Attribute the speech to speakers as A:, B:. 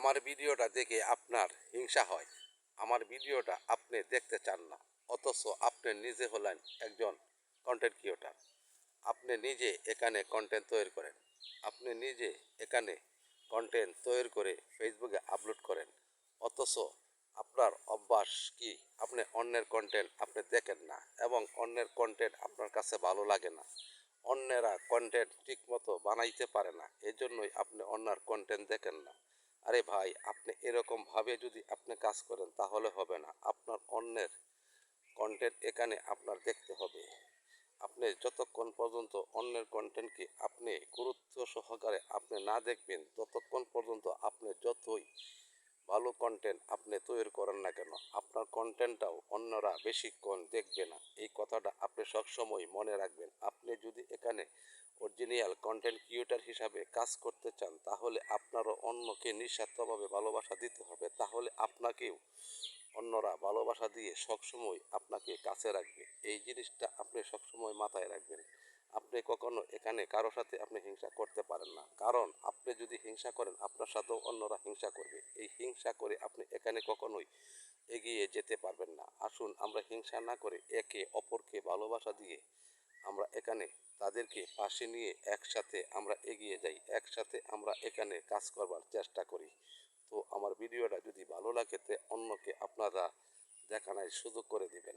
A: আমার ভিডিওটা দেখে আপনার হিংসা হয়, আমার ভিডিওটা আপনি দেখতে চান না, অথচ আপনি নিজে হলেন একজন কন্টেন্ট ক্রিয়েটর। আপনি নিজে এখানে কন্টেন্ট তৈরি করেন, আপনি নিজে এখানে কন্টেন্ট তৈরি করে ফেসবুকে আপলোড করেন, অথচ আপনার অভ্যাস কি আপনি অন্যের কন্টেন্ট আপনি দেখেন না এবং অন্যের কন্টেন্ট আপনার কাছে ভালো লাগে না। অন্যেরা কন্টেন্ট ঠিকমতো বানাইতে পারে না, এজন্যই আপনি অন্যের কন্টেন্ট দেখেন না। আরে ভাই, আপনি এরকমভাবে যদি আপনি কাজ করেন তাহলে হবে না। আপনার অন্যের কন্টেন্ট এখানে আপনার দেখতে হবে। আপনি যতক্ষণ পর্যন্ত অন্যের কন্টেন্টকে আপনি গুরুত্ব সহকারে আপনি না দেখবেন, ততক্ষণ পর্যন্ত আপনি যতই ভালো কন্টেন্ট আপনি তৈরি করেন না কেন, আপনার কন্টেন্টটাও অন্যরা বেশিক্ষণ দেখবে না। এই কথাটা আপনি সবসময় মনে রাখবেন। আপনি যদি এখানে অরিজিনাল কন্টেন্ট ক্রিয়েটর হিসাবে কাজ করতে চান, তাহলে আপনারও অন্যকে নিঃস্বার্থভাবে ভালোবাসা দিতে হবে। তাহলে আপনাকেও অন্যরা ভালোবাসা দিয়ে সবসময় আপনাকে কাছে রাখবে। এই জিনিসটা আপনি সবসময় মাথায় রাখবেন। আপনি কখনো এখানে কারো সাথে আপনি হিংসা করতে পারেন না, কারণ আপনি যদি হিংসা করেন আপনার সাথেও অন্যরা হিংসা করবে। এই হিংসা করে আপনি এখানে কখনোই এগিয়ে যেতে পারবেন না। আসুন আমরা হিংসা না করে একে অপরকে ভালোবাসা দিয়ে আমরা এখানে তাদেরকে পাশে নিয়ে একসাথে আমরা এগিয়ে যাই, একসাথে আমরা এখানে কাজ করবার চেষ্টা করি। তো আমার ভিডিওটা যদি ভালো লাগে তে অন্যকে আপনারা দেখানোর সুযোগ করে দিবেন।